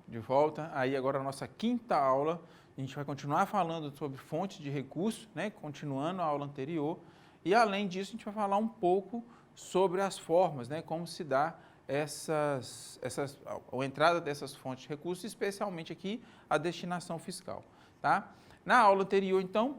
de volta. Aí agora a nossa quinta aula, a gente vai continuar falando sobre fontes de recursos, né? Continuando a aula anterior. E além disso, a gente vai falar um pouco sobre as formas, né? Como se dá a entrada dessas fontes de recursos, especialmente aqui a destinação fiscal, tá? Na aula anterior, então,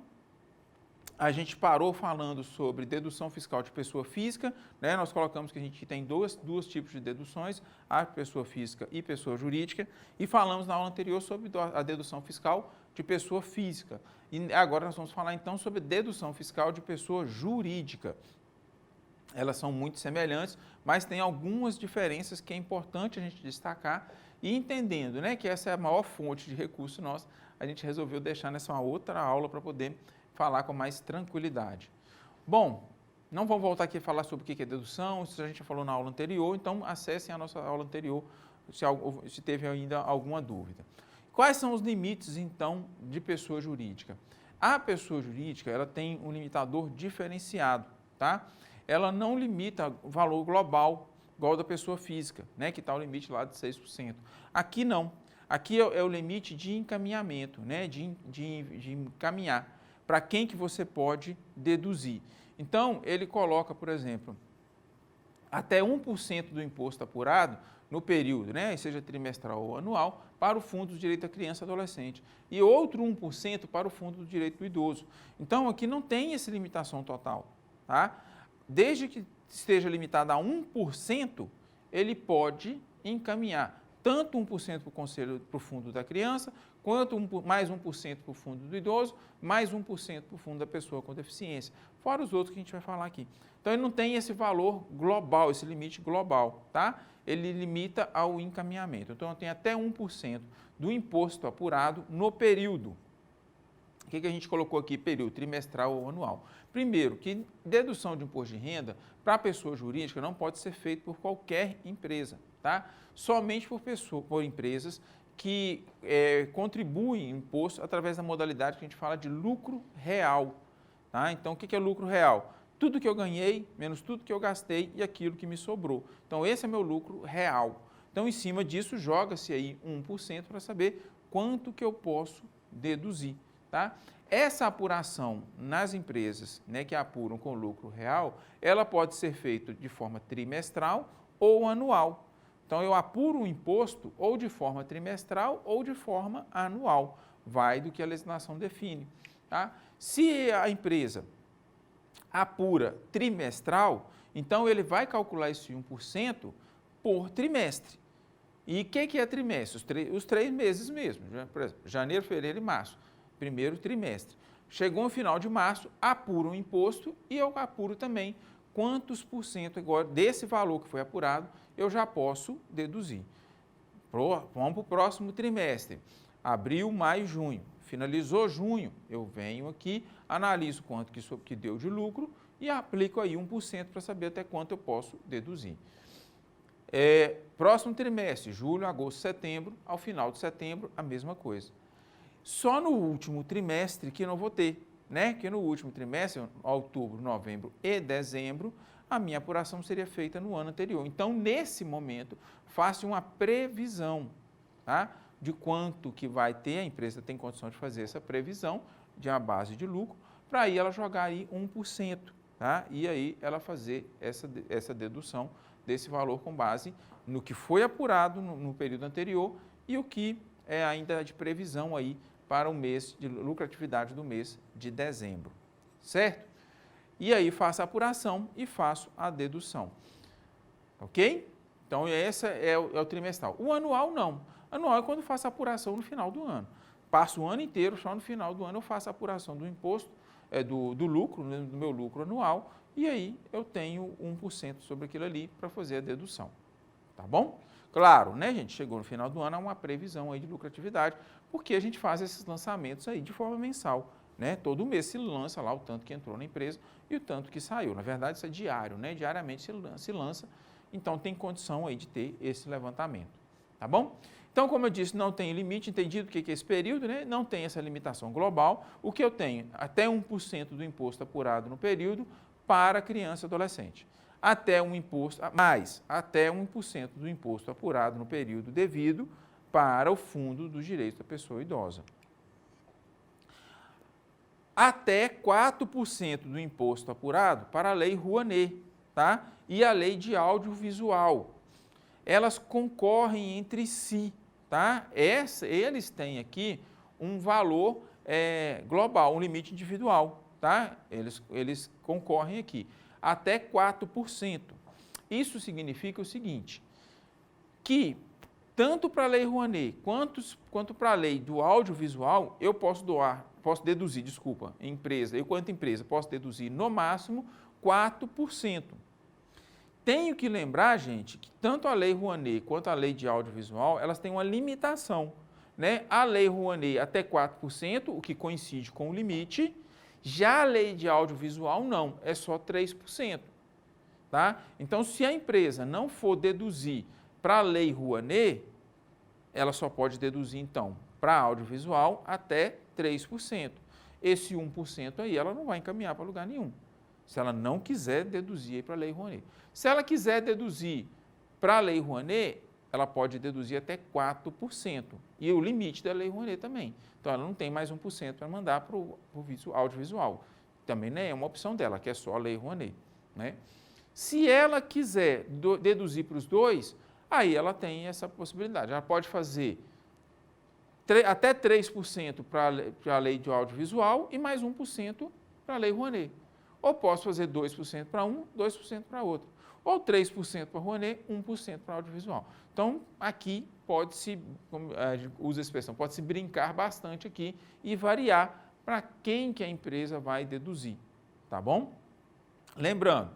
a gente parou falando sobre dedução fiscal de pessoa física, né? Nós colocamos que a gente tem dois tipos de deduções, a pessoa física e pessoa jurídica, e falamos na aula anterior sobre a dedução fiscal de pessoa física. E agora nós vamos falar então sobre dedução fiscal de pessoa jurídica. Elas são muito semelhantes, mas tem algumas diferenças que é importante a gente destacar e entendendo, né, que essa é a maior fonte de recurso nosso, a gente resolveu deixar nessa uma outra aula para poder falar com mais tranquilidade. Bom, não vamos voltar aqui a falar sobre o que é dedução, isso a gente já falou na aula anterior, então acessem a nossa aula anterior se teve ainda alguma dúvida. Quais são os limites, então, de pessoa jurídica? A pessoa jurídica, ela tem um limitador diferenciado, tá? Ela não limita o valor global, igual da pessoa física, né, que está o limite lá de 6%. Aqui não. Aqui é o limite de encaminhamento, né, de encaminhar para quem que você pode deduzir. Então, ele coloca, por exemplo, até 1% do imposto apurado no período, né, seja trimestral ou anual, para o Fundo do Direito da Criança e Adolescente. E outro 1% para o Fundo do Direito do Idoso. Então, aqui não tem essa limitação total, tá? Desde que esteja limitado a 1%, ele pode encaminhar tanto 1% para o Fundo da Criança, quanto mais 1% para o Fundo do Idoso, mais 1% para o Fundo da Pessoa com Deficiência, fora os outros que a gente vai falar aqui. Então, ele não tem esse valor global, esse limite global, tá? Ele limita ao encaminhamento. Então, tem até 1% do imposto apurado no período. O que a gente colocou aqui, período trimestral ou anual? Primeiro, que dedução de imposto de renda para a pessoa jurídica não pode ser feito por qualquer empresa, tá? Somente por empresas que contribuem imposto através da modalidade que a gente fala de lucro real, tá? Então, o que é lucro real? Tudo que eu ganhei, menos tudo que eu gastei e aquilo que me sobrou. Então, esse é meu lucro real. Então, em cima disso, joga-se aí 1% para saber quanto que eu posso deduzir. Tá? Essa apuração nas empresas, né, que apuram com lucro real, ela pode ser feita de forma trimestral ou anual. Então, eu apuro o imposto ou de forma trimestral ou de forma anual. Vai do que a legislação define. Tá? Se a empresa apura trimestral, então ele vai calcular esse 1% por trimestre. E o que é trimestre? Os 3 meses mesmo, por exemplo, janeiro, fevereiro e março. Primeiro trimestre. Chegou no final de março, apuro o imposto e eu apuro também quantos por cento agora desse valor que foi apurado eu já posso deduzir. Vamos para o próximo trimestre. Abril, maio, junho. Finalizou junho, eu venho aqui, analiso quanto que deu de lucro e aplico aí 1% para saber até quanto eu posso deduzir. Próximo trimestre, julho, agosto, setembro, ao final de setembro, a mesma coisa. Só no último trimestre que eu não vou ter, né? Que no último trimestre, outubro, novembro e dezembro, a minha apuração seria feita no ano anterior. Então, nesse momento, faço uma previsão, tá? De quanto que vai ter, a empresa tem condição de fazer essa previsão de uma base de lucro, para aí ela jogar aí 1%, tá? E aí ela fazer essa dedução desse valor com base no que foi apurado no período anterior e o que é ainda de previsão aí para o mês de lucratividade do mês de dezembro, certo? E aí faço a apuração e faço a dedução, ok? Então, esse é o trimestral. O anual, não. Anual é quando faço a apuração no final do ano. Passo o ano inteiro, só no final do ano eu faço a apuração do imposto, do lucro, né, do meu lucro anual, e aí eu tenho 1% sobre aquilo ali para fazer a dedução, tá bom? Claro, né, gente? Chegou no final do ano, há uma previsão aí de lucratividade, porque a gente faz esses lançamentos aí de forma mensal, né? Todo mês se lança lá o tanto que entrou na empresa e o tanto que saiu. Na verdade, isso é diário, né? Diariamente se lança, então tem condição aí de ter esse levantamento, tá bom? Então, como eu disse, não tem limite, entendido o que é esse período, né? Não tem essa limitação global. O que eu tenho? Até 1% do imposto apurado no período para criança e adolescente. Até até 1% do imposto apurado no período devido para o Fundo dos Direitos da Pessoa Idosa. Até 4% do imposto apurado para a Lei Rouanet, tá? E a Lei de Audiovisual. Elas concorrem entre si, tá? Eles têm aqui um valor global, um limite individual, tá? Eles concorrem aqui, até 4%. Isso significa o seguinte, que tanto para a Lei Rouanet quanto para a Lei do Audiovisual, eu posso deduzir, eu quanto empresa posso deduzir no máximo 4%. Tenho que lembrar, gente, que tanto a Lei Rouanet quanto a Lei de Audiovisual, elas têm uma limitação, né? A Lei Rouanet até 4%, o que coincide com o limite, já a Lei de Audiovisual não, é só 3%. Tá? Então, se a empresa não for deduzir para a Lei Rouanet, ela só pode deduzir, então, para audiovisual até 3%. Esse 1% aí, ela não vai encaminhar para lugar nenhum, se ela não quiser deduzir para a Lei Rouanet. Se ela quiser deduzir para a Lei Rouanet, ela pode deduzir até 4%. E o limite da Lei Rouanet também. Então, ela não tem mais 1% para mandar para o audiovisual. Também não é uma opção dela, que é só a Lei Rouanet, né? Se ela quiser deduzir para os dois, aí ela tem essa possibilidade. Ela pode fazer até 3% para a lei de audiovisual e mais 1% para a lei Rouanet. Ou posso fazer 2% para um, 2% para outro. Ou 3% para a Rouanet, 1% para audiovisual. Então, aqui pode-se, como a gente usa a expressão, pode-se brincar bastante aqui e variar para quem que a empresa vai deduzir, tá bom? Lembrando,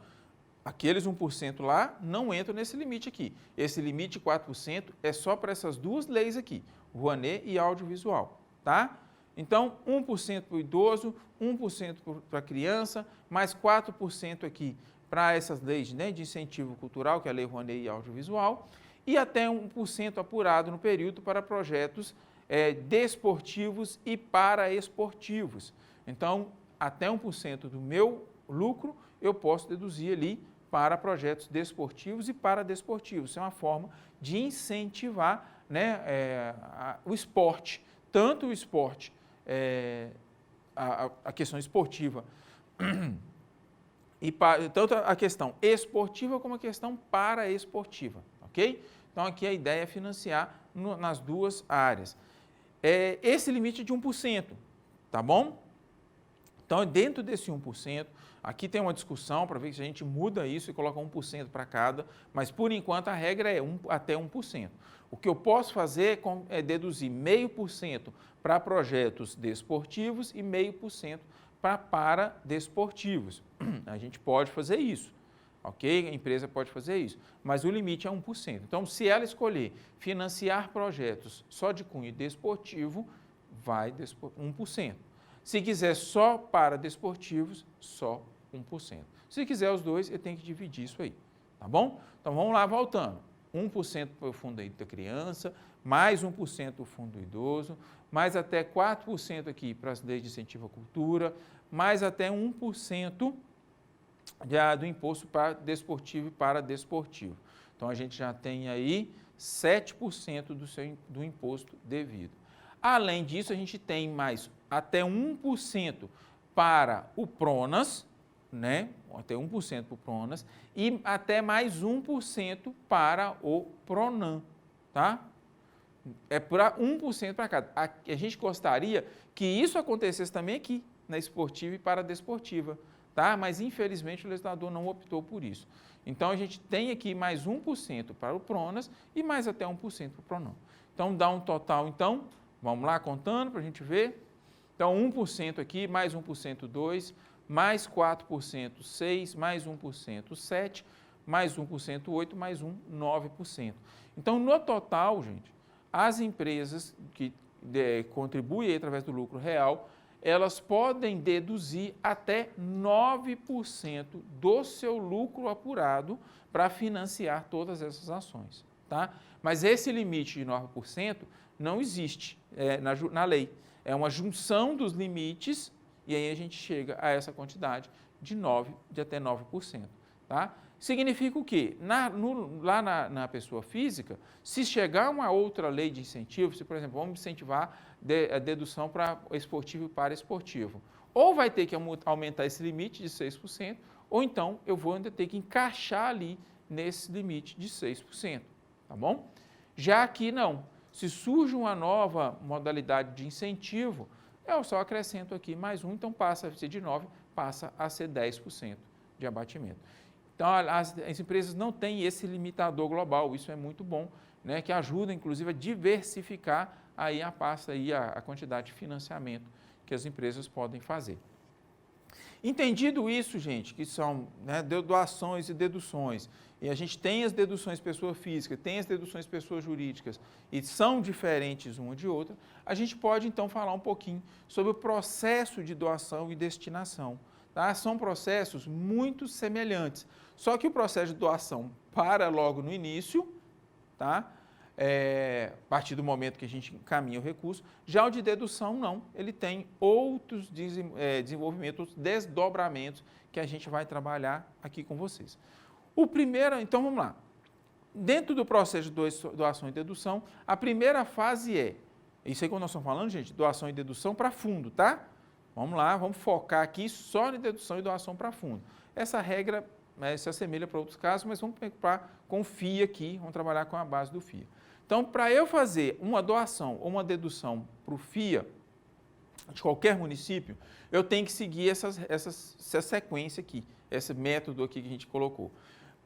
aqueles 1% lá não entram nesse limite aqui. Esse limite de 4% é só para essas duas leis aqui, Rouanet e audiovisual, tá? Então, 1% para o idoso, 1% para a criança, mais 4% aqui para essas leis, né, de incentivo cultural, que é a Lei Rouanet e audiovisual, e até 1% apurado no período para projetos desportivos e paraesportivos. Então, até 1% do meu lucro eu posso deduzir ali para projetos desportivos e paradesportivos. Isso é uma forma de incentivar, né, o esporte, tanto o esporte, a questão esportiva, tanto a questão esportiva como a questão paraesportiva, ok? Então, aqui a ideia é financiar nas duas áreas. Esse limite é de 1%, tá bom? Então, dentro desse 1%, aqui tem uma discussão para ver se a gente muda isso e coloca 1% para cada, mas por enquanto a regra é até 1%. O que eu posso fazer é deduzir 0,5% para projetos desportivos e 0,5% para paradesportivos. A gente pode fazer isso, ok? A empresa pode fazer isso, mas o limite é 1%. Então, se ela escolher financiar projetos só de cunho desportivo, vai 1%. Se quiser só para desportivos, só 1%. Se quiser os dois, ele tem que dividir isso aí, tá bom? Então, vamos lá, voltando. 1% para o fundo da criança, mais 1% para o fundo do idoso, mais até 4% aqui para as leis de incentivo à cultura, mais até 1% do imposto para desportivo e para desportivo. Então, a gente já tem aí 7% do imposto devido. Além disso, a gente tem mais até 1% para o PRONAS, né? Até 1% para o PRONAS e até mais 1% para o PRONAM, tá? É para 1% para cada. A gente gostaria que isso acontecesse também aqui, na esportiva e para desportiva, tá? Mas infelizmente o legislador não optou por isso. Então a gente tem aqui mais 1% para o PRONAS e mais até 1% para o PRONAM. Então dá um total, então, vamos lá contando para a gente ver. Então 1% aqui, mais 1% 2%, mais 4%, 6%, mais 1%, 7%, mais 1%, 8%, mais 1%, 9%. Então, no total, gente, as empresas que contribuem através do lucro real, elas podem deduzir até 9% do seu lucro apurado para financiar todas essas ações, tá? Mas esse limite de 9% não existe na lei. É uma junção dos limites e aí a gente chega a essa quantidade de até 9%, tá? Significa o quê? Lá na pessoa física, se chegar uma outra lei de incentivo, se, por exemplo, vamos incentivar a dedução para esportivo e para esportivo, ou vai ter que aumentar esse limite de 6%, ou então eu vou ainda ter que encaixar ali nesse limite de 6%, tá bom? Já aqui não. Se surge uma nova modalidade de incentivo, eu só acrescento aqui mais um, então passa a ser de 9%, passa a ser 10% de abatimento. Então, as empresas não têm esse limitador global, isso é muito bom, né, que ajuda, inclusive, a diversificar aí a pasta, aí a quantidade de financiamento que as empresas podem fazer. Entendido isso, gente, que são, né, doações e deduções, e a gente tem as deduções pessoa física, tem as deduções pessoas jurídicas, e são diferentes uma de outra, a gente pode, então, falar um pouquinho sobre o processo de doação e destinação. Tá? São processos muito semelhantes, só que o processo de doação para logo no início, tá? A partir do momento que a gente encaminha o recurso. Já o de dedução, não. Ele tem outros desenvolvimentos, desdobramentos que a gente vai trabalhar aqui com vocês. O primeiro, então vamos lá. Dentro do processo de doação e dedução, a primeira fase é, isso aí que nós estamos falando, gente, doação e dedução para fundo, tá? Vamos lá, vamos focar aqui só em dedução e doação para fundo. Essa regra se assemelha para outros casos, mas vamos preocupar com o FIA aqui, vamos trabalhar com a base do FIA. Então, para eu fazer uma doação ou uma dedução para o FIA, de qualquer município, eu tenho que seguir essa sequência aqui, esse método aqui que a gente colocou.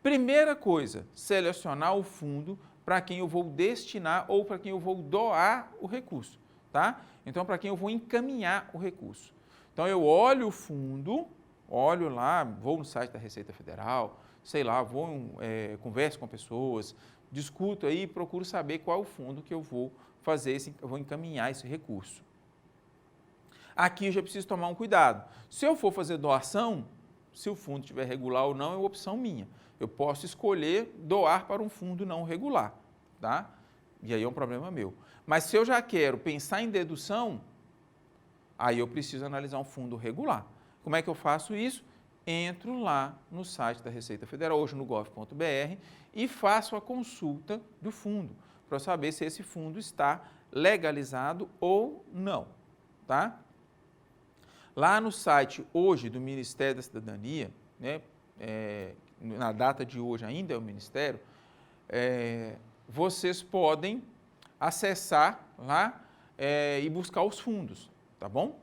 Primeira coisa, selecionar o fundo para quem eu vou destinar ou para quem eu vou doar o recurso, tá? Então, para quem eu vou encaminhar o recurso. Então, eu olho o fundo, olho lá, vou no site da Receita Federal, sei lá, converso com pessoas, discuto aí, procuro saber qual é o fundo que eu vou fazer, eu vou encaminhar esse recurso. Aqui eu já preciso tomar um cuidado. Se eu for fazer doação, se o fundo estiver regular ou não, é uma opção minha. Eu posso escolher doar para um fundo não regular, tá? E aí é um problema meu. Mas se eu já quero pensar em dedução, aí eu preciso analisar um fundo regular. Como é que eu faço isso? Entro lá no site da Receita Federal, hoje no gov.br, e faço a consulta do fundo, para saber se esse fundo está legalizado ou não, tá? Lá no site hoje do Ministério da Cidadania, né, na data de hoje ainda é o Ministério, vocês podem acessar lá e buscar os fundos, tá bom?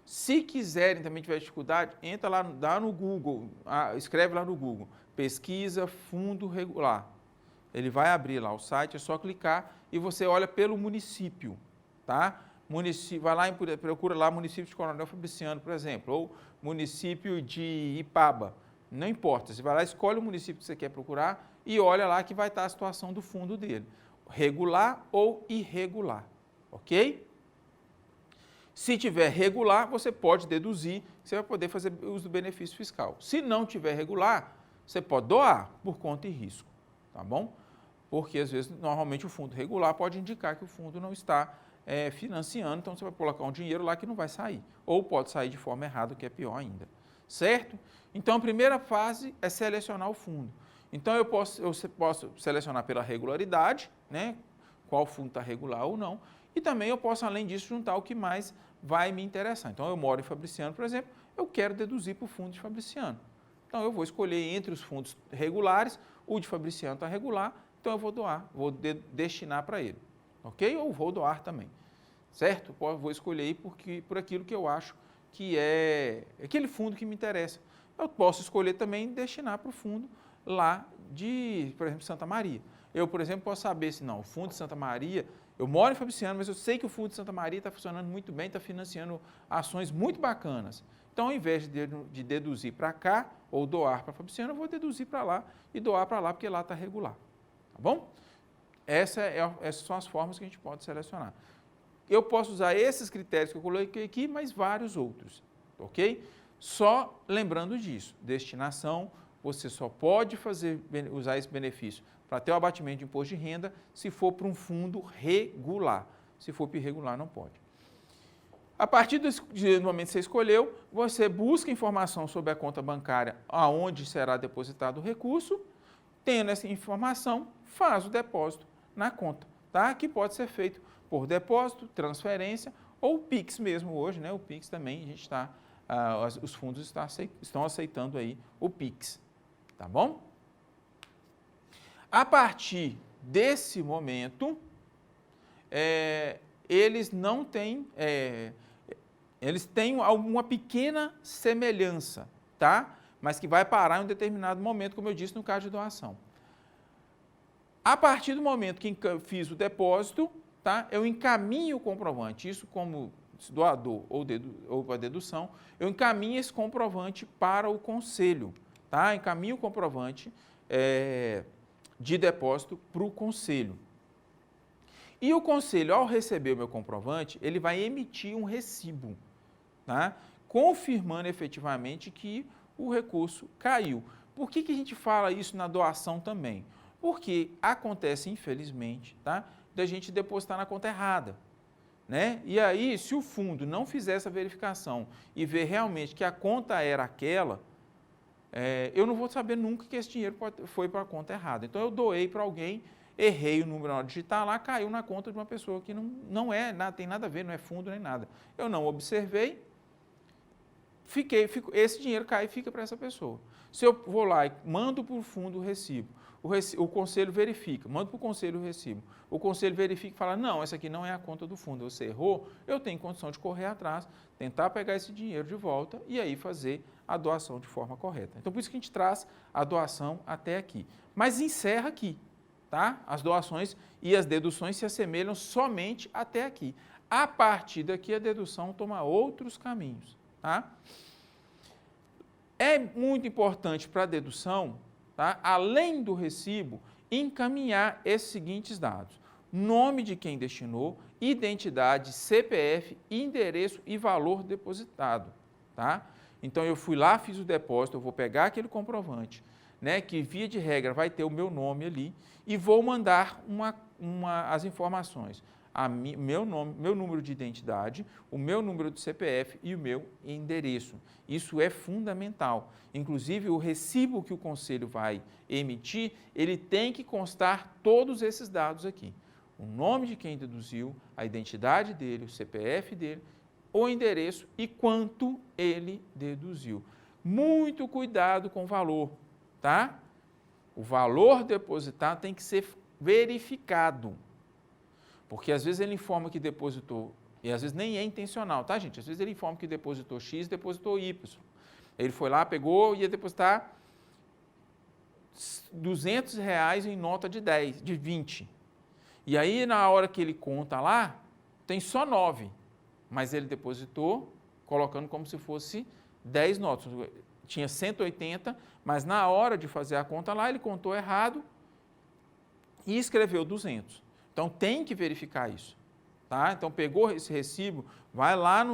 Se quiserem, também tiver dificuldade, entra lá, dá no Google, escreve lá no Google, pesquisa fundo regular. Ele vai abrir lá o site, é só clicar e você olha pelo município, tá? Vai lá e procura lá município de Coronel Fabriciano, por exemplo, ou município de Ipaba. Não importa, você vai lá, escolhe o município que você quer procurar e olha lá que vai estar a situação do fundo dele, regular ou irregular, ok? Se tiver regular, você pode deduzir, você vai poder fazer uso do benefício fiscal. Se não tiver regular, você pode doar por conta e risco, tá bom? Porque às vezes, normalmente o fundo regular pode indicar que o fundo não está financiando, então você vai colocar um dinheiro lá que não vai sair, ou pode sair de forma errada, o que é pior ainda, certo? Então, a primeira fase é selecionar o fundo. Então, eu posso selecionar pela regularidade, né? Qual fundo está regular ou não, e também eu posso, além disso, juntar o que mais vai me interessar. Então, eu moro em Fabriciano, por exemplo, eu quero deduzir para o fundo de Fabriciano. Então, eu vou escolher entre os fundos regulares, o de Fabriciano está regular, então eu vou doar, vou destinar para ele, ok? Ou vou doar também, certo? Vou escolher aí por aquilo que eu acho que é aquele fundo que me interessa. Eu posso escolher também destinar para o fundo lá de, por exemplo, Santa Maria. Eu, por exemplo, posso saber se não, o fundo de Santa Maria, eu moro em Fabriciano, mas eu sei que o fundo de Santa Maria está funcionando muito bem, está financiando ações muito bacanas. Então, ao invés de deduzir para cá ou doar para Fabriciano, eu vou deduzir para lá e doar para lá, porque lá está regular. Tá bom? Essas são as formas que a gente pode selecionar. Eu posso usar esses critérios que eu coloquei aqui, mas vários outros, ok? Só lembrando disso, destinação, você só pode usar esse benefício para ter o abatimento de imposto de renda se for para um fundo regular. Se for para irregular, não pode. A partir do momento que você escolheu, você busca informação sobre a conta bancária aonde será depositado o recurso. Tendo essa informação, faz o depósito na conta, tá? Que pode ser feito por depósito, transferência ou Pix mesmo hoje, né? O Pix também, a gente está, os fundos estão aceitando aí o Pix, tá bom? A partir desse momento, eles não têm, eles têm alguma pequena semelhança, tá? Mas que vai parar em um determinado momento, como eu disse no caso de doação. A partir do momento que fiz o depósito, tá? Eu encaminho o comprovante, isso como doador ou para dedução, eu encaminho esse comprovante para o conselho, tá? Encaminho o comprovante de depósito para o conselho. E o conselho, ao receber o meu comprovante, ele vai emitir um recibo, tá? Confirmando efetivamente que o recurso caiu. Por que a gente fala isso na doação também? Porque acontece, infelizmente, tá? Da gente depositar na conta errada, né? E aí, se o fundo não fizer essa verificação e ver realmente que a conta era aquela, eu não vou saber nunca que esse dinheiro foi para a conta errada. Então, eu doei para alguém, errei o número na hora de digitar lá, caiu na conta de uma pessoa que não tem nada a ver, não é fundo nem nada. Eu não observei, esse dinheiro cai e fica para essa pessoa. Se eu vou lá e mando para o fundo o recibo, o conselho verifica, mando para o conselho o recibo, o conselho verifica e fala, não, essa aqui não é a conta do fundo, você errou, eu tenho condição de correr atrás, tentar pegar esse dinheiro de volta e aí fazer a doação de forma correta. Então, por isso que a gente traz a doação até aqui. Mas encerra aqui, tá? As doações e as deduções se assemelham somente até aqui. A partir daqui, a dedução toma outros caminhos, tá? É muito importante para a dedução, tá? Além do recibo, encaminhar esses seguintes dados: nome de quem destinou, identidade, CPF, endereço e valor depositado, tá? Então, eu fui lá, fiz o depósito, eu vou pegar aquele comprovante, né, que via de regra vai ter o meu nome ali, e vou mandar as informações. Meu nome, meu número de identidade, o meu número de CPF e o meu endereço. Isso é fundamental. Inclusive, o recibo que o conselho vai emitir, ele tem que constar todos esses dados aqui. O nome de quem deduziu, a identidade dele, o CPF dele, o endereço e quanto ele deduziu. Muito cuidado com o valor, tá? O valor depositado tem que ser verificado. Porque às vezes ele informa que depositou, e às vezes nem é intencional, tá, gente? Às vezes ele informa que depositou X, depositou Y. Ele foi lá, pegou e ia depositar R$200 em nota de 10, de 20. E aí, na hora que ele conta lá, tem só 9. Mas ele depositou colocando como se fosse 10 notas. Tinha 180, mas na hora de fazer a conta lá, ele contou errado e escreveu 200. Então, tem que verificar isso, tá? Então, pegou esse recibo, vai lá,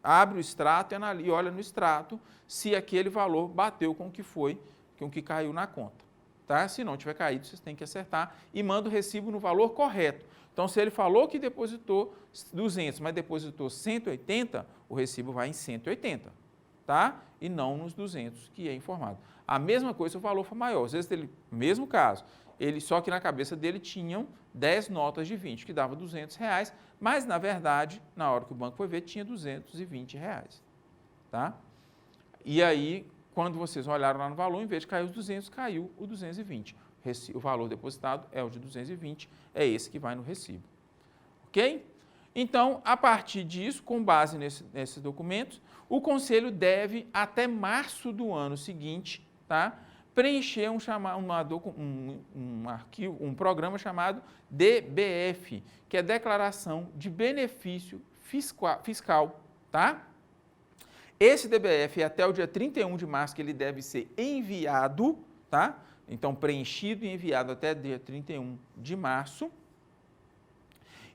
abre o extrato e olha no extrato se aquele valor bateu com o que foi, com o que caiu na conta, tá? Se não tiver caído, vocês têm que acertar e manda o recibo no valor correto. Então, se ele falou que depositou 200, mas depositou 180, o recibo vai em 180, tá? E não nos 200 que é informado. A mesma coisa se o valor for maior. Às vezes, mesmo caso, só que na cabeça dele tinham 10 notas de 20, que dava R$200, mas, na verdade, na hora que o banco foi ver, tinha R$220, tá? E aí, quando vocês olharam lá no valor, em vez de cair os 200, caiu o 220. O valor depositado é o de 220, é esse que vai no recibo. Ok? Então, a partir disso, com base nesses documentos, o conselho deve, até março do ano seguinte, tá, preencher um programa chamado DBF, que é Declaração de Benefício Fiscal, tá? Esse DBF é até o dia 31 de março que ele deve ser enviado, tá? Então, preenchido e enviado até dia 31 de março.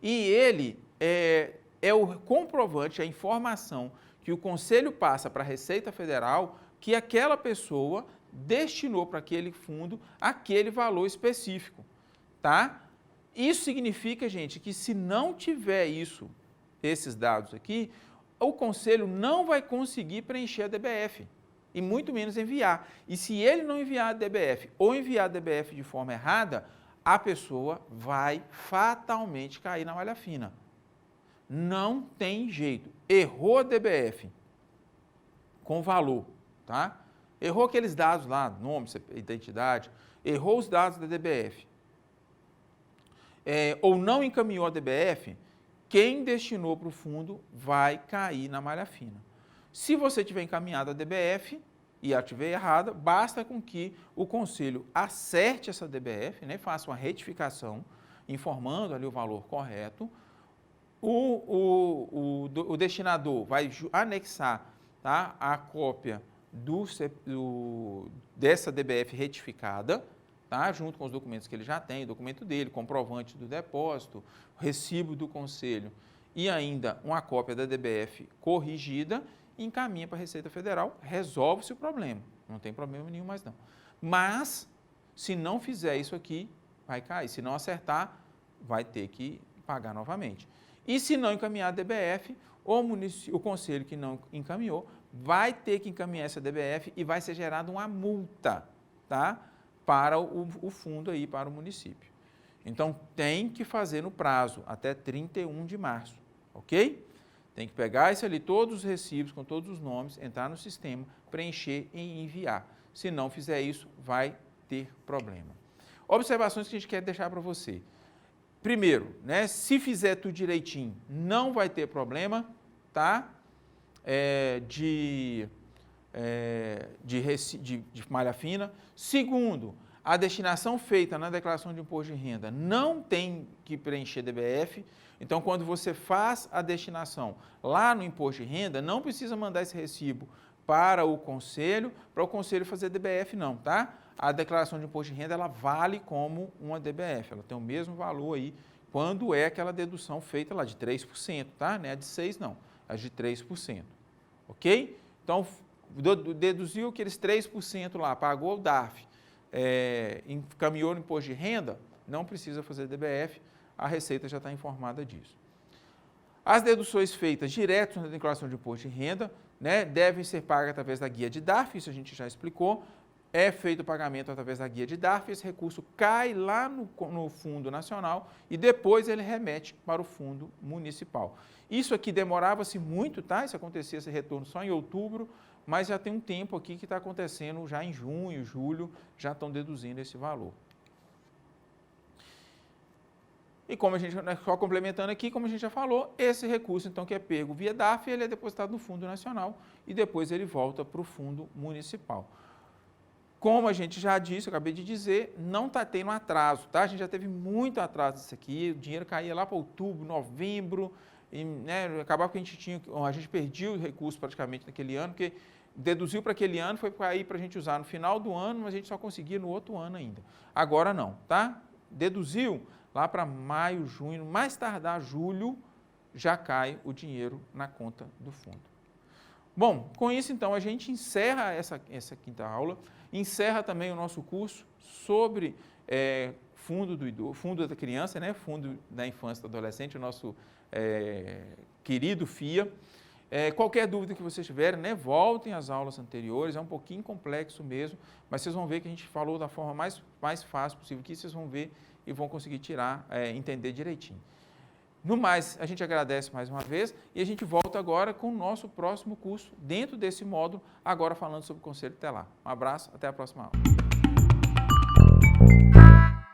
E ele é o comprovante, a informação que o Conselho passa para a Receita Federal que aquela pessoa destinou para aquele fundo aquele valor específico, tá? Isso significa, gente, que se não tiver esses dados aqui, o conselho não vai conseguir preencher a DBF e muito menos enviar. E se ele não enviar a DBF ou enviar a DBF de forma errada, a pessoa vai fatalmente cair na malha fina. Não tem jeito. Errou a DBF com valor, tá? Errou aqueles dados lá, nome, identidade, errou os dados da DBF, ou não encaminhou a DBF, quem destinou para o fundo vai cair na malha fina. Se você tiver encaminhado a DBF e ela estiver errada, basta com que o conselho acerte essa DBF, né, faça uma retificação, informando ali o valor correto. O destinador vai anexar, tá, a cópia dessa DBF retificada, tá, junto com os documentos que ele já tem, o documento dele, comprovante do depósito, recibo do conselho e ainda uma cópia da DBF corrigida, encaminha para a Receita Federal, resolve-se o problema, não tem problema nenhum mais não. Mas, se não fizer isso aqui, vai cair, se não acertar, vai ter que pagar novamente. E se não encaminhar a DBF, o conselho que não encaminhou vai ter que encaminhar essa DBF e vai ser gerada uma multa, tá? Para o fundo aí, para o município. Então, tem que fazer no prazo, até 31 de março, ok? Tem que pegar esse ali, todos os recibos, com todos os nomes, entrar no sistema, preencher e enviar. Se não fizer isso, vai ter problema. Observações que a gente quer deixar para você. Primeiro, né, se fizer tudo direitinho, não vai ter problema, tá? De malha fina. Segundo, a destinação feita na declaração de imposto de renda não tem que preencher DBF. Então, quando você faz a destinação lá no imposto de renda, não precisa mandar esse recibo para o conselho fazer DBF não, tá? A declaração de imposto de renda, ela vale como uma DBF, ela tem o mesmo valor aí, quando é aquela dedução feita lá de 3%, tá? Não é a de 6% não, é a de 3%, ok? Então, deduziu aqueles 3% lá, pagou o DARF, encaminhou no imposto de renda, não precisa fazer DBF, a Receita já está informada disso. As deduções feitas direto na declaração de imposto de renda, né, devem ser pagas através da guia de DARF, isso a gente já explicou, é feito o pagamento através da guia de DARF, esse recurso cai lá no Fundo Nacional e depois ele remete para o Fundo Municipal. Isso aqui demorava-se muito, tá? Isso acontecia, esse retorno só em outubro, mas já tem um tempo aqui que está acontecendo já em junho, julho, já estão deduzindo esse valor. E como a gente, só complementando aqui, como a gente já falou, esse recurso, então, que é pego via DARF, ele é depositado no Fundo Nacional e depois ele volta para o Fundo Municipal. Como a gente já disse, eu acabei de dizer, não está tendo atraso, tá? A gente já teve muito atraso disso aqui, o dinheiro caía lá para outubro, novembro, e, né, acabava que a gente perdia o recurso praticamente naquele ano, porque deduziu para aquele ano, foi para aí para a gente usar no final do ano, mas a gente só conseguia no outro ano ainda. Agora não, tá? Deduziu lá para maio, junho, mais tardar julho, já cai o dinheiro na conta do fundo. Bom, com isso então a gente encerra essa quinta aula, encerra também o nosso curso sobre fundo da criança, né? Fundo da infância e do adolescente, o nosso querido FIA. Qualquer dúvida que vocês tiverem, né, voltem às aulas anteriores, é um pouquinho complexo mesmo, mas vocês vão ver que a gente falou da forma mais fácil possível, que vocês vão ver e vão conseguir tirar, entender direitinho. No mais, a gente agradece mais uma vez e a gente volta agora com o nosso próximo curso, dentro desse módulo, agora falando sobre o Conselho Tutelar. Um abraço, até a próxima aula.